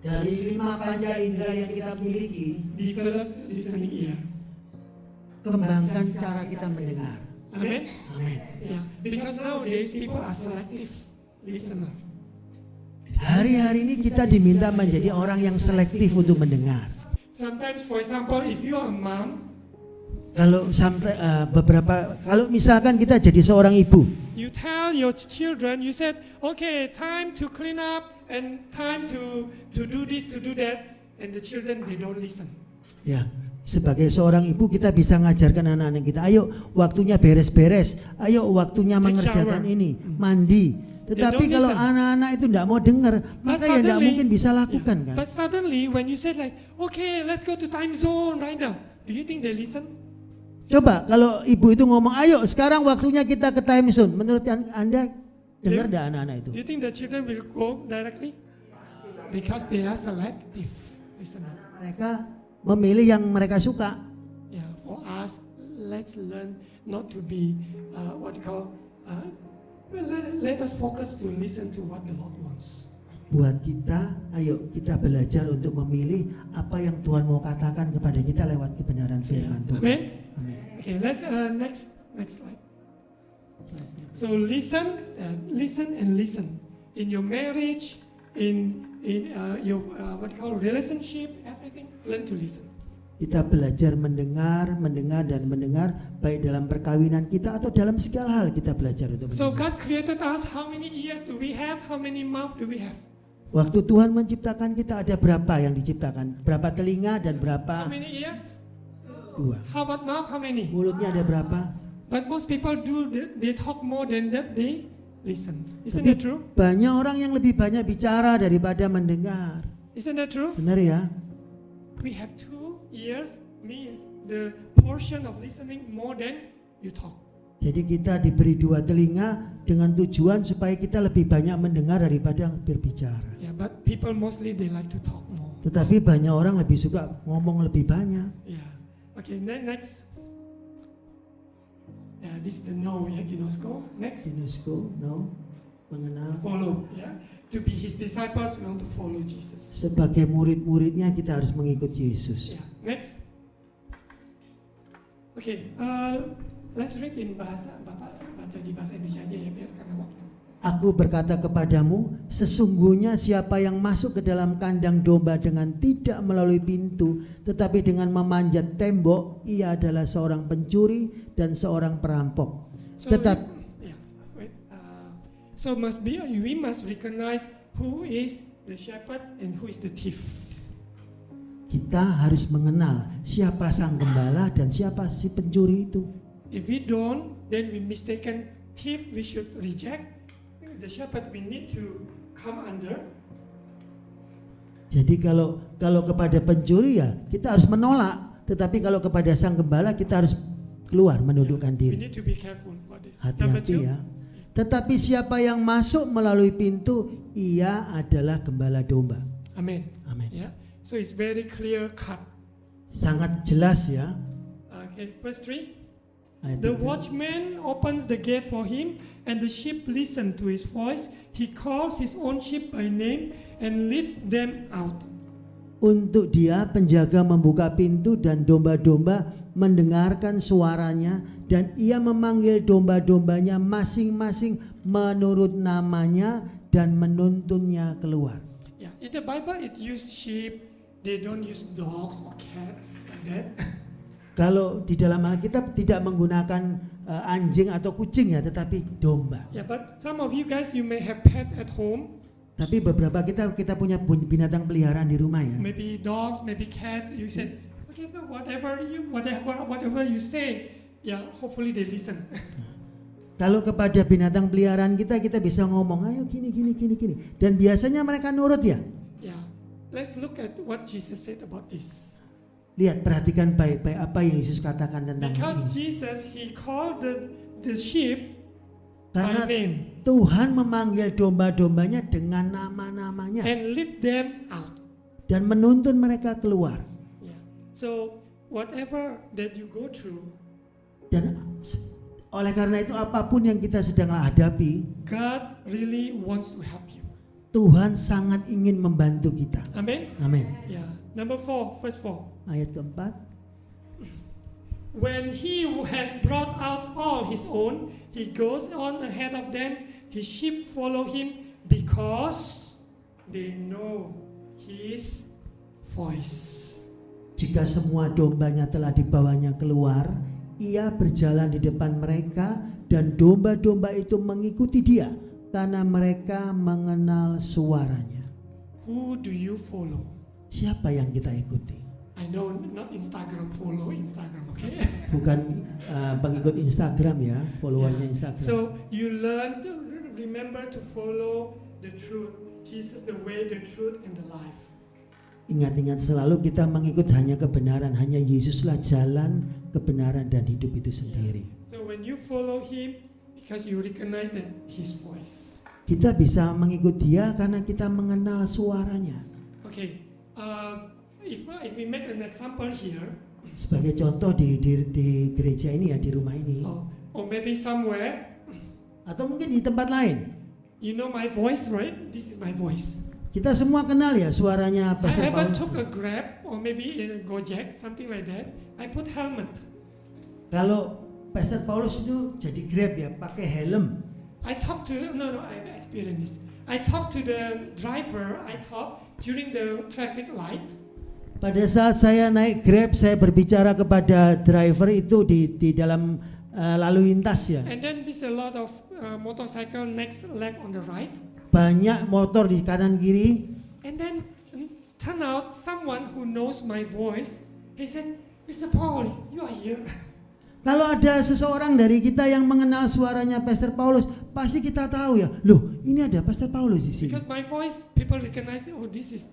Dari 5 panca indera yang kita miliki, develop listening ear. kembangkan cara kita mendengar. Amen. Amin. Yeah, because nowadays people are selective listener. Hari-hari ini kita diminta menjadi orang yang selektif untuk mendengar. Sometimes, for example, if you are a mom, Kalau sampai kalau misalkan kita jadi seorang ibu, you tell your children, you said, okay, time to clean up and time to do this, to do that, and the children, they don't listen. ya, sebagai seorang ibu kita bisa ngajarkan anak-anak kita, ayo waktunya beres-beres, ayo waktunya Take mengerjakan shower. ini, mandi. Tetapi don't kalau listen. anak-anak itu tidak mau dengar, maka ya tidak mungkin bisa lakukan kan. But suddenly, when you said like, okay, let's go to time zone right now, do you think they listen? Coba kalau ibu itu ngomong, ayo sekarang waktunya kita ke time zone. Menurut Anda dengar tidak anak-anak itu? Do you think the children will go directly? Because they are selective listener. Mereka memilih yang mereka suka. Yeah, for us, let's learn not to be let us focus to listen to what the Lord wants. Buat kita, ayo kita belajar untuk memilih apa yang Tuhan mau katakan kepada kita lewat kebenaran firman Tuhan. Amen. Amin. Okay, let's next slide. So listen and listen in your marriage, in your relationship, everything. Learn to listen. Kita belajar mendengar baik dalam perkawinan kita atau dalam segala hal kita belajar untuk So mendengar. God created us. How many ears do we have? How many mouth do we have? Waktu Tuhan menciptakan kita ada berapa yang diciptakan? Berapa telinga dan How berapa? many ears? 2. How about mouth? How many? Mulutnya ada berapa? But most people they talk more than that. They listen. Isn't Tapi that true? banyak orang yang lebih banyak bicara daripada mendengar. Isn't that true? Benar ya? We have 2 ears means the portion of listening more than you talk. Jadi kita diberi 2 telinga dengan tujuan supaya kita lebih banyak mendengar daripada berbicara. Yeah, but people mostly they like to talk more. Tetapi banyak orang lebih suka ngomong lebih banyak. Yeah. Okay, next. Yeah, this is the know, yeah, ginosko. Next. UNESCO, no, mengenal. Follow, yeah. To be his disciples, we want to follow Jesus. Sebagai murid-muridnya kita harus mengikut Yesus. Yeah. Next. Okay, let's read in bahasa Bapak baca di bahasa Indonesia aja ya biar karena waktu. Aku berkata kepadamu, sesungguhnya siapa yang masuk ke dalam kandang domba dengan tidak melalui pintu, tetapi dengan memanjat tembok, ia adalah seorang pencuri dan seorang perampok. So Tetap we must recognize who is the shepherd and who is the thief. kita harus mengenal siapa sang gembala dan siapa si pencuri itu. If we don't, then we mistaken thief we should reject. The shepherd we need to come under. Jadi kalau kepada pencuri ya kita harus menolak, tetapi kalau kepada sang gembala kita harus keluar menundukkan We diri. need to be careful about this. Number Hati-hati 2, ya. Tetapi siapa yang masuk melalui pintu, ia adalah gembala domba. Amen. Amin. Yeah. So it's very clear cut. Sangat jelas ya. Okay, verse 3. Ayat The 3. watchman opens the gate for him, and the sheep listen to his voice. He calls his own sheep by name and leads them out. Untuk dia penjaga membuka pintu dan domba-domba mendengarkan suaranya, dan ia memanggil domba-dombanya masing-masing menurut namanya dan menuntunnya keluar. Yeah, in the Bible it use sheep. They don't use dogs or cats like that. Kalau di dalam Alkitab tidak menggunakan anjing atau kucing ya, tetapi domba. Yeah, but some of you guys, you may have pets at home. Tapi beberapa kita punya binatang peliharaan di rumah ya. Maybe dogs, maybe cats. You said, okay, but whatever you say, yeah, hopefully they listen. Kalau kepada binatang peliharaan kita bisa ngomong, ayo gini. Dan biasanya mereka nurut ya. Yeah, let's look at what Jesus said about this. Lihat, perhatikan baik-baik apa yang Yesus katakan tentang Because ini. Jesus, he called the sheep Karena by name Tuhan memanggil domba-dombanya dengan nama-namanya and lead them out. dan menuntun mereka keluar. Yeah. So whatever that you go through, Dan oleh karena itu apapun yang kita sedang hadapi, God really wants to help you. Tuhan sangat ingin membantu kita. Amen. Amin. Yeah. Number 4, verse 4. Ayat keempat. When he has brought out all his own, he goes on ahead of them. His sheep follow him because they know his voice. Jika semua dombanya telah dibawanya keluar, ia berjalan di depan mereka dan domba-domba itu mengikuti dia karena mereka mengenal suaranya. Who do you follow? Siapa yang kita ikuti? I know not Instagram, follow Instagram, okay? Bukan pengikut Instagram ya, followernya Instagram. So you learn to remember to follow the truth. Jesus, the way, the truth, and the life. Ingat-ingat selalu kita mengikut hanya kebenaran, hanya Yesuslah jalan, kebenaran dan hidup itu sendiri. So when you follow him, because you recognize that his voice. Kita bisa mengikut dia karena kita mengenal suaranya. Okay, if we make an example here, Sebagai contoh di gereja ini ya, di rumah ini, or maybe somewhere, atau mungkin di tempat lain, you know my voice, right? This is my voice. kita semua kenal ya suaranya I Pastor ever Paulus. took a Grab or maybe a Gojek, something like that. I put helmet. Kalau Pastor Paulus itu jadi Grab ya, pakai helm. I talk to I experienced this. I talk to the driver. I talk during the traffic light. Pada saat saya naik Grab, saya berbicara kepada driver itu di dalam lalu lintas ya. And then there's a lot of motorcycle next left on the right. Banyak motor di kanan kiri. And then turn out someone who knows my voice. He said, Mr. Paul, you are here. Kalau ada seseorang dari kita yang mengenal suaranya Pastor Paulus, pasti kita tahu ya. Loh, ini ada Pastor Paulus di sini. Because my voice, people recognize, oh, this is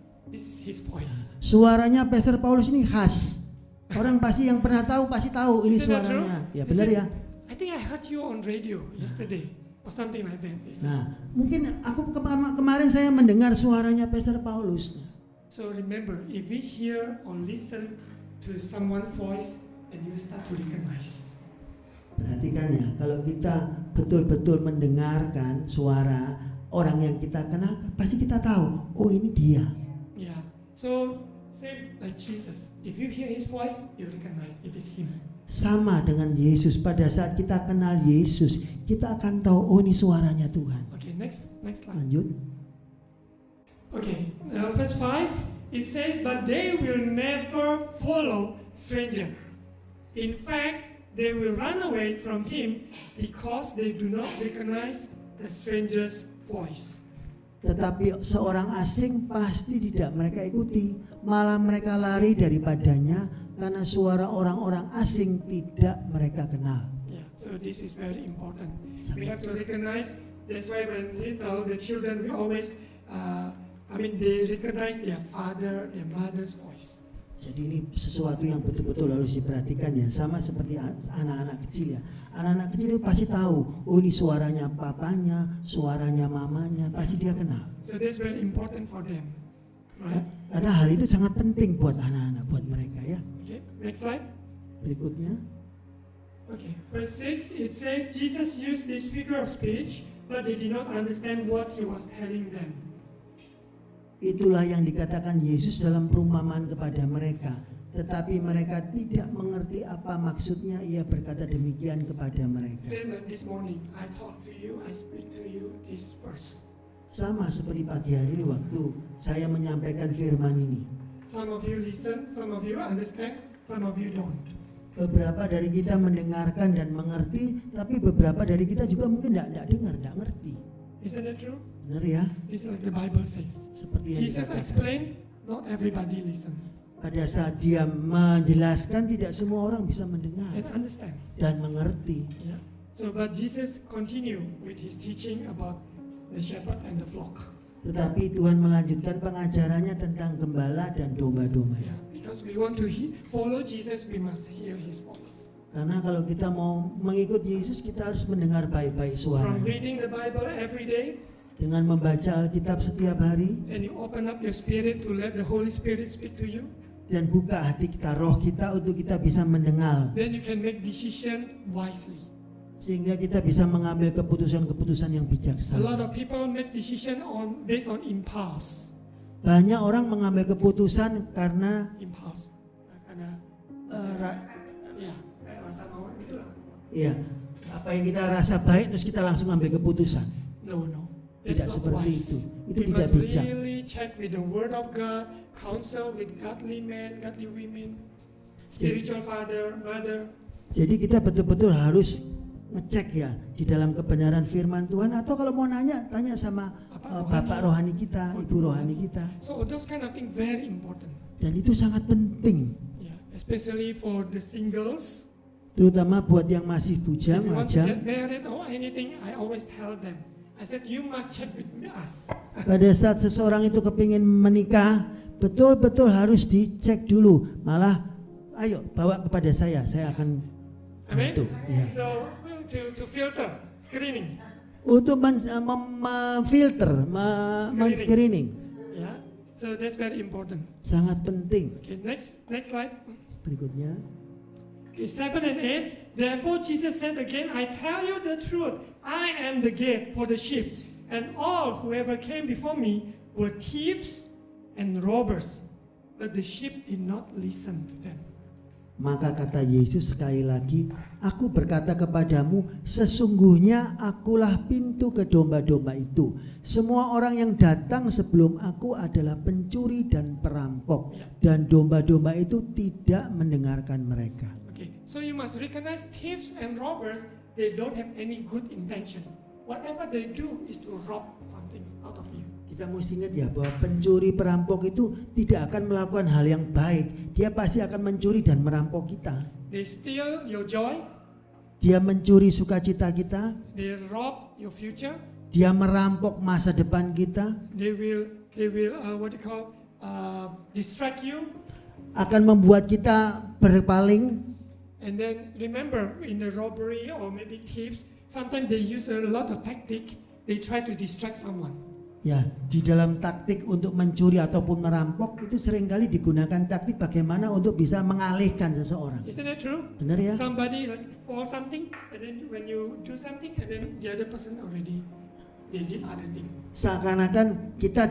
his voice. Suaranya Pastor Paulus ini khas. Orang pasti yang pernah tahu pasti tahu ini Isn't that true? suaranya. Ya They benar said, ya. I think I heard you on radio yesterday or something like that. They said. Nah, mungkin aku kemarin saya mendengar suaranya Pastor Paulus. So remember, if we hear or listen to someone's voice and you start to recognize. Perhatikan ya, kalau kita betul-betul mendengarkan suara orang yang kita kenal, pasti kita tahu, oh ini dia. Yeah. So same like Jesus. If you hear his voice, you recognize it is him. Sama dengan Yesus, pada saat kita kenal Yesus, kita akan tahu, oh ini suaranya Tuhan. Okay, next slide. Lanjut. Okay, verse 5, it says, but they will never follow stranger. In fact, they will run away from him because they do not recognize a stranger's voice. Tetapi seorang asing pasti tidak mereka ikuti, malah mereka lari daripadanya karena suara orang-orang asing tidak mereka kenal. Yeah, so this is very important. We have to recognize. That's why when little, the children, we always, they recognize their father, their mother's voice. Jadi ini sesuatu yang betul-betul harus diperhatikan ya, sama seperti anak-anak kecil ya. Anak-anak kecil itu pasti tahu, oh ini suaranya papanya, suaranya mamanya, pasti dia kenal. So that's very important for them, right? Karena hal itu sangat penting buat anak-anak, buat mereka ya. Okay, next slide. Berikutnya, Okay, verse 6, it says, Jesus used this figure of speech, but they did not understand what he was telling them. itulah yang dikatakan Yesus dalam perumpamaan kepada mereka. Tetapi mereka tidak mengerti apa maksudnya. Ia berkata demikian kepada mereka. Same like this morning, I talk to you, I speak to you this verse. Sama seperti pagi hari ini waktu saya menyampaikan firman ini. Some of you listen, some of you understand, some of you don't. Beberapa dari kita mendengarkan dan mengerti, tapi beberapa dari kita juga mungkin tidak dengar, tidak ngerti. Isn't that true? Benar ya? It's like the Bible says. Seperti yang Jesus dikatakan. explained, not everybody listen Pada saat dia menjelaskan, tidak semua orang bisa mendengar and understand. dan mengerti. Yeah. So, but Jesus continue with his teaching about the shepherd and the flock. Tetapi Tuhan melanjutkan pengajarannya tentang gembala dan domba-domba. Yeah. Because we want to follow Jesus, we must hear his voice. Karena kalau kita mau mengikut Yesus, kita harus mendengar baik-baik From suaranya. reading the Bible every day, Dengan membaca Alkitab setiap hari and you open up your spirit to let the Holy Spirit speak to you, dan buka hati kita, roh kita untuk kita bisa mendengar, then you can make decision wisely. sehingga kita bisa mengambil keputusan-keputusan yang A bijaksana. lot of people make decision based on impulse. Banyak orang mengambil keputusan karena Impulse. Karena ya, rasa mau itu lah. ya apa yang kita rasa baik terus kita langsung ambil keputusan. No. Tidak That's not seperti wise. itu. Itu We tidak must bijak. really check with the Word of God, counsel with godly men, godly women, spiritual father, mother. Jadi kita betul-betul harus ngecek ya di dalam kebenaran firman Tuhan, atau kalau mau nanya, tanya sama bapak rohani kita, ibu rohani kita. So those kind of things very important. Dan itu sangat penting, Yeah, especially for the singles. terutama buat yang masih If bujang, you want to lajang. get married or anything, I always tell them. I said you must check with us. Pada saat seseorang itu kepingin menikah, betul-betul harus dicek dulu. Malah, ayo bawa kepada saya akan Amen. bantu. Ya. So to filter, screening. Untuk memfilter, men-screening, Yeah. So that's very important. sangat penting. Okay, next slide. Berikutnya, Okay, 7 and 8. Therefore Jesus said again, I tell you the truth, I am the gate for the sheep, and all whoever came before me were thieves and robbers, but the sheep did not listen to them. maka kata Yesus sekali lagi, aku berkata kepadamu, sesungguhnya akulah pintu ke domba-domba itu. Semua orang yang datang sebelum aku adalah pencuri dan perampok, dan domba-domba itu tidak mendengarkan mereka. Okay, so you must recognize thieves and robbers, they don't have any good intention. Whatever they do is to rob something out of you. Kita mesti ingat ya bahwa pencuri perampok itu tidak akan melakukan hal yang baik. Dia pasti akan mencuri dan merampok kita. They steal your joy, Dia mencuri sukacita kita. they rob your future, Dia merampok masa depan kita. they will distract you. Akan membuat kita berpaling. And then remember, in the robbery or maybe thieves, sometimes they use a lot of tactic. They try to distract someone. Ya, di dalam taktik untuk mencuri ataupun merampok itu seringkali digunakan taktik bagaimana untuk bisa mengalihkan seseorang. Isn't that true? Benar ya? Somebody like for something, and then when you do something, and then the other person already they did other thing. Seakan-akan kita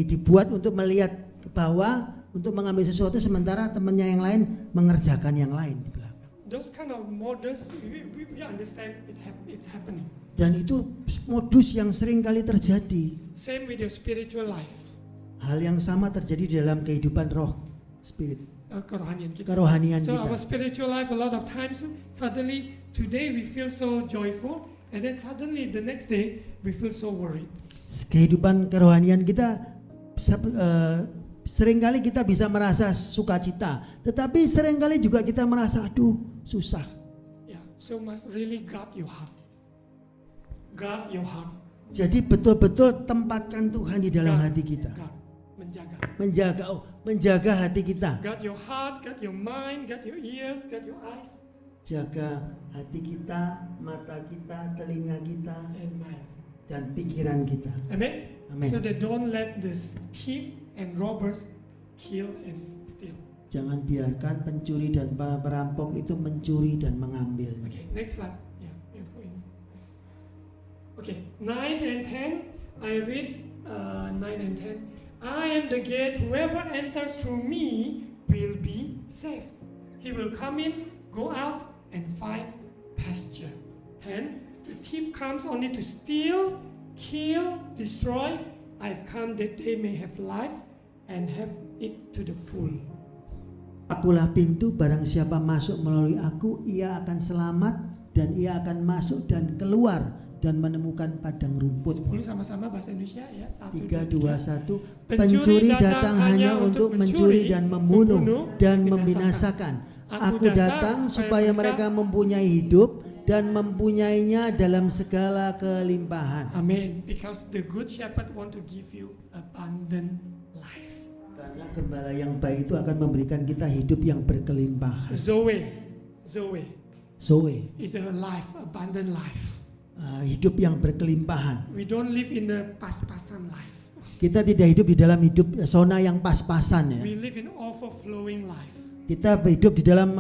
dibuat untuk melihat ke bawah untuk mengambil sesuatu sementara temannya yang lain mengerjakan yang lain di belakang. Those kind of modus, we understand it's happening. Dan itu modus yang sering kali terjadi. Same with your spiritual life. Hal yang sama terjadi di dalam kehidupan roh, spirit, Kerohanian kita. kerohanian So our kita. spiritual life, a lot of times, suddenly today we feel so joyful, And then suddenly the next day we feel so worried. Kehidupan kerohanian kita seringkali kita bisa merasa sukacita, tetapi seringkali juga kita merasa aduh susah. Yeah, so must really guard your heart. Guard your heart. Jadi betul-betul tempatkan Tuhan di dalam hati kita. Guard. Menjaga hati kita. Guard your heart, guard your mind, guard your ears, guard your eyes. Jaga hati kita, mata kita, telinga kita, And mind. dan pikiran kita. Amen? Amen. So that don't let this thief and robbers kill and steal. Jangan biarkan pencuri dan para perampok itu mencuri dan mengambil. Okay, next slide. Yeah, we're going. Okay, 9 and 10. I read 9 and 10. I am the gate. Whoever enters through me will be saved. He will come in, go out, and find pasture. 10. The thief comes only to steal, kill, destroy. I've come that they may have life and have it to the full. Akulah pintu, barang siapa masuk melalui aku, ia akan selamat dan ia akan masuk dan keluar dan menemukan padang rumput. 10 sama-sama bahasa Indonesia ya. 1, 3, 2, 1. Pencuri Pencuri datang datang hanya untuk mencuri dan membunuh dan membinasakan. Aku datang supaya mereka mempunyai hidup dan mempunyainya dalam segala kelimpahan. Amen. Because the good shepherd want to give you abundant life. Karena gembala yang baik itu akan memberikan kita hidup yang berkelimpahan. Zoe Zoe, is a life, abundant life. hidup yang berkelimpahan. We don't live in the pas-pasan life. Kita tidak hidup di dalam hidup zona yang pas-pasan ya. We live in overflowing life. Kita hidup di dalam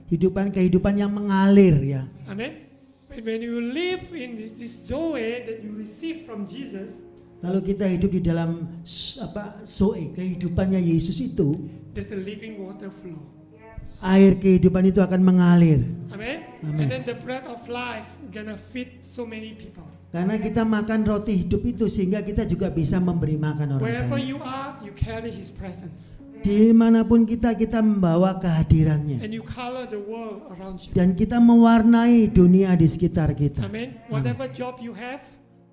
kehidupan yang mengalir ya. Amen. When you live in this Zoe that you receive from Jesus, Kalau kita hidup di dalam Zoe, kehidupannya Yesus itu, there's a living water flow. air kehidupan itu akan mengalir. Amen. Amen. And then the bread of life gonna feed so many people. Karena kita makan roti hidup itu sehingga kita juga bisa memberi makan orang Wherever lain. you are, you carry His presence. Dimanapun kita membawa kehadirannya. And you color the world around you. Dan kita mewarnai dunia di sekitar kita. Amen. Whatever job you have,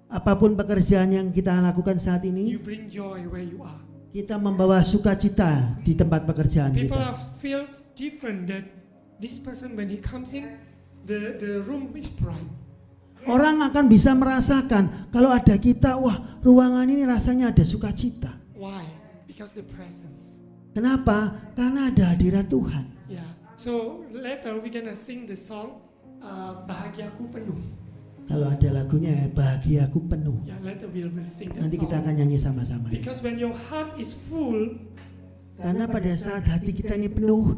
Apapun pekerjaan yang kita lakukan saat you ini, bring joy where you are. kita membawa sukacita di tempat pekerjaan People kita. feel different that this person when he comes in, the room is bright. Orang akan bisa merasakan kalau ada kita, wah ruangan ini rasanya ada sukacita. Why? Because the presence. Kenapa? Karena ada hadirat Tuhan. Yeah. So later we gonna sing the song Bahagiaku Penuh. Kalau ada lagunya bahagiaku penuh. Yeah, later we'll sing that Nanti kita song. akan nyanyi sama-sama. Ya. Because when your heart is full, Karena pada saat hati kita ini penuh,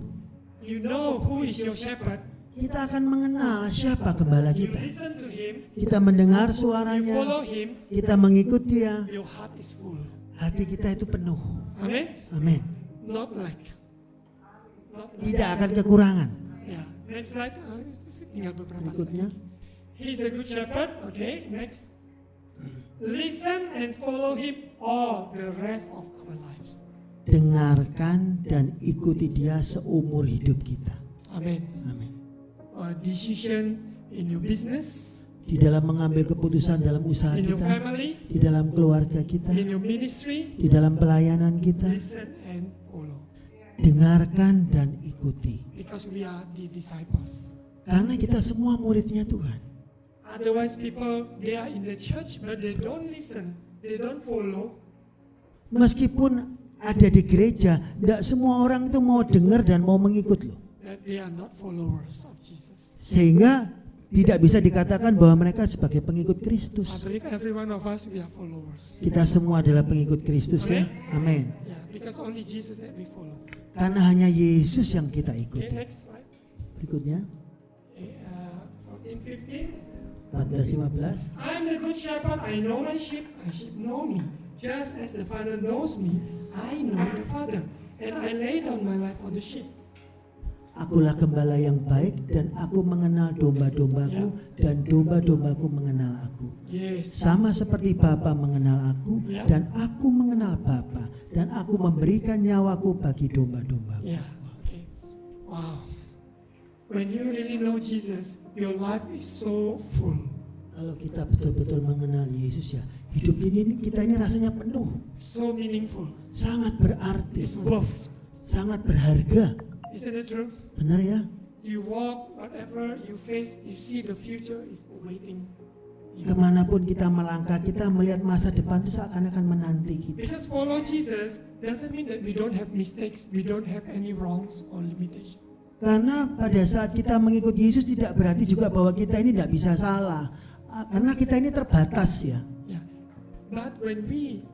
you know who is your shepherd. kita akan mengenal siapa gembala You kita. listen to him, Kita mendengar you suaranya, follow him, kita mengikut dia. your heart is full. Hati kita itu penuh. Amen. Amin. Not lack. Tidak akan kekurangan. Yeah. Next slide. Tinggal beberapa Berikutnya. slide. He's the good shepherd. Okay. Next. Listen and follow him all the rest of our lives. Dengarkan dan ikuti dia seumur hidup kita. Amen. Amin. Decision in your business, Di dalam mengambil keputusan dalam usaha in your kita, family, di dalam keluarga kita, in your ministry, di dalam pelayanan kita, listen and follow. dengarkan dan ikuti. Because we are the disciples. Karena kita semua muridnya Tuhan. Otherwise people, they are in the church but they don't listen, they don't follow. Meskipun ada di gereja, tidak semua orang itu mau dengar dan mau mengikut loh. That they are not followers of Jesus. Sehingga tidak bisa dikatakan bahwa mereka sebagai pengikut I Kristus. believe every one of us, we are followers. Kita semua adalah pengikut Kristus ya. Amin. Yeah, because only Jesus that we follow. Karena hanya Yesus yang kita Okay, ikuti. next slide. Berikutnya Okay, 14, 15. 14-15. I'm the good shepherd, I know my sheep know me. Just as the Father knows me, I know the Father. And I lay down my life for the sheep. Akulah gembala yang baik dan aku mengenal domba-dombaku dan domba-dombaku mengenal aku. Yes. Sama seperti Bapa mengenal aku dan aku mengenal Bapa dan aku memberikan nyawaku bagi domba-dombaku. Yeah. Okay. Wow. When you really know Jesus, your life is so full. Kalau kita betul-betul mengenal Yesus ya, hidup kita ini rasanya penuh, so meaningful, sangat berarti, it's worth. sangat berharga. Isn't it true? Benar ya? You walk, whatever you face, you see the future is waiting. Kemanapun kita melangkah, kita melihat masa depan itu seakan-akan menanti kita. Because follow Jesus doesn't mean that we don't have mistakes, we don't have any wrongs or limitation. Karena pada saat kita mengikut Yesus tidak berarti juga bahwa kita ini tidak bisa salah. Karena kita ini terbatas ya. Yeah. But when we,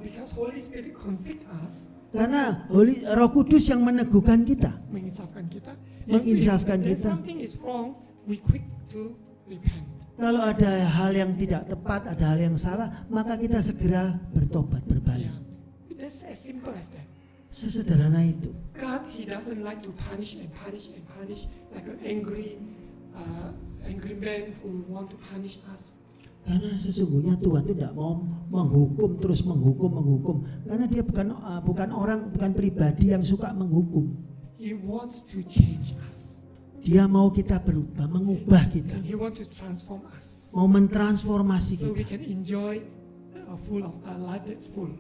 because Holy Spirit convict us, Karena Roh Kudus yang meneguhkan kita, menginsafkan kita, Menginsafkan if kita. something is wrong, we quick to repent. Kalau ada hal yang tidak tepat, ada hal yang salah, maka kita segera bertobat, berbalik. Yeah. That's as simple as that. Sesederhana itu. God, He doesn't like to punish and punish and punish like an angry man who want to punish us. Karena sesungguhnya Tuhan itu tidak mau menghukum terus menghukum. Karena Dia bukan pribadi yang suka menghukum. He wants to change us. Dia mau kita berubah, mengubah kita, And He wants to transform us. mau mentransformasi So we kita, can enjoy a life that's full.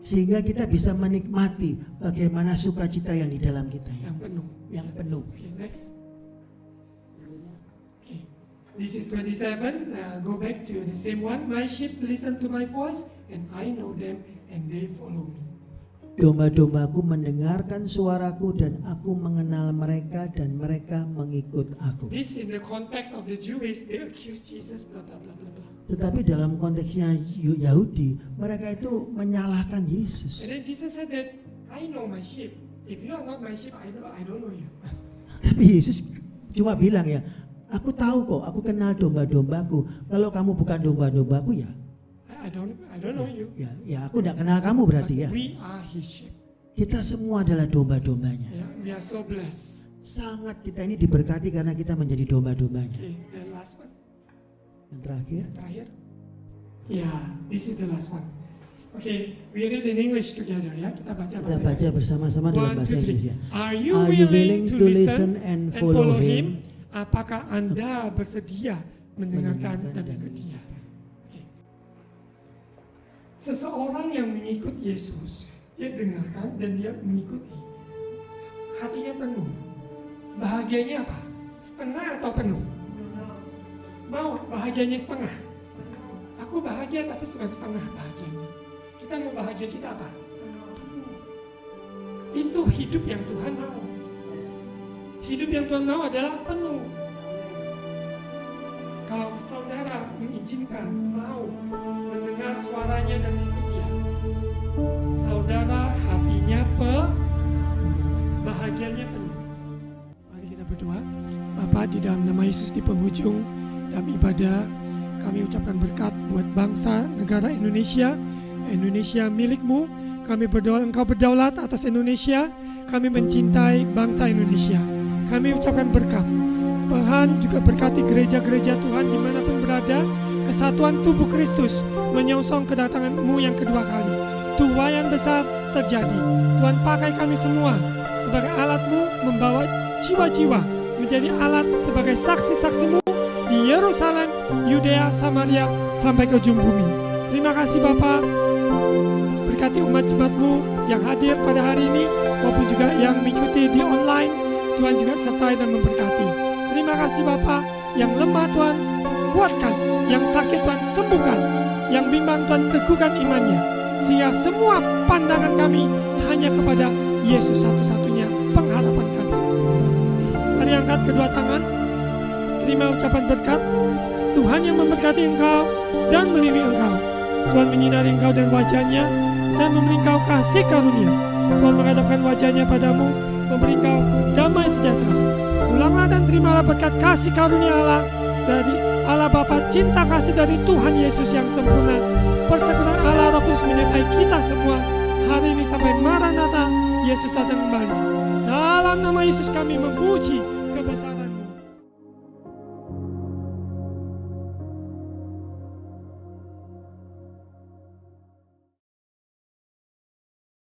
sehingga kita bisa menikmati bagaimana sukacita yang di dalam kita Yang penuh. yang penuh. Okay, next. Okay, this is 27. Go back to the same one. My sheep listen to my voice, and I know them, and they follow me. Domba-dombaku mendengarkan suaraku dan aku mengenal mereka dan mereka mengikut aku. This in the context of the Jewish, they accuse Jesus, blah blah blah blah blah. Tetapi dalam konteksnya Yahudi, mereka itu menyalahkan Yesus. And then Jesus said that I know my sheep. If you are not my sheep, I don't know you. Tapi Yesus cuma bilang ya, aku tahu kok, aku kenal domba-dombaku. Kalau kamu bukan domba-dombaku ya, I don't know you. ya aku tidak kenal kamu berarti ya. But we are His sheep. Kita semua adalah domba-dombanya. Yeah, we are so blessed. Sangat kita ini diberkati karena kita menjadi domba-dombanya. Okay, the last one. Yang terakhir, Terakhir. Yeah, this is the last one. Okay, we read in English together ya. Kita baca kita bahasa baca Inggris. bersama-sama dalam 1, bahasa 2, 3. Inggris ya. Are you willing to listen and follow Him? Apakah Anda bersedia mendengarkan dan mengikut Dia? Okay. Seseorang yang mengikut Yesus, dia dengarkan dan dia mengikuti. Hatinya penuh. Bahagianya apa? Setengah atau penuh? Mau bahagianya setengah? Aku bahagia tapi cuma setengah bahagianya. Kita mau bahagia kita apa? Penuh. Itu hidup yang Tuhan mau. Hidup yang Tuhan mau adalah penuh. Kalau saudara mengizinkan, mau mendengar suaranya dan mengikuti Dia, saudara hatinya bahagianya penuh. Mari kita berdoa. Bapa, di dalam nama Yesus, di penghujung dalam ibadah, kami ucapkan berkat buat bangsa negara Indonesia. Indonesia milik-Mu. Kami berdoa Engkau berdaulat atas Indonesia. Kami mencintai bangsa Indonesia. Kami ucapkan berkat. Tuhan juga berkati gereja-gereja Tuhan dimanapun berada. Kesatuan tubuh Kristus menyongsong kedatangan-Mu yang kedua kali. Tuaian besar terjadi. Tuhan, pakai kami semua sebagai alat-Mu membawa jiwa-jiwa menjadi alat sebagai saksi-saksi-Mu di Yerusalem, Yudea, Samaria, sampai ke ujung bumi. Terima kasih Bapa. Berkati umat jemaat-Mu yang hadir pada hari ini maupun juga yang mengikuti di online. Tuhan juga sertai dan memberkati. Terima kasih Bapa. Yang lemah Tuhan kuatkan, yang sakit Tuhan sembuhkan, yang bimbang Tuhan teguhkan imannya, sehingga semua pandangan kami hanya kepada Yesus satu-satunya pengharapan kami. Mari angkat kedua tangan, terima ucapan berkat. Tuhan yang memberkati engkau dan melindungi engkau. Tuhan menyinari engkau dan wajahnya dan memberi engkau kasih karunia. Tuhan menghadapkan wajahnya padamu, memberi engkau damai sejahtera. Ulanglah dan terimalah berkat kasih karunia Allah dari Allah Bapa, cinta kasih dari Tuhan Yesus yang sempurna, persekutuan Allah Roh Kudus menyertai kita semua hari ini sampai Maranatha, Yesus datang kembali. Dalam nama Yesus kami memuji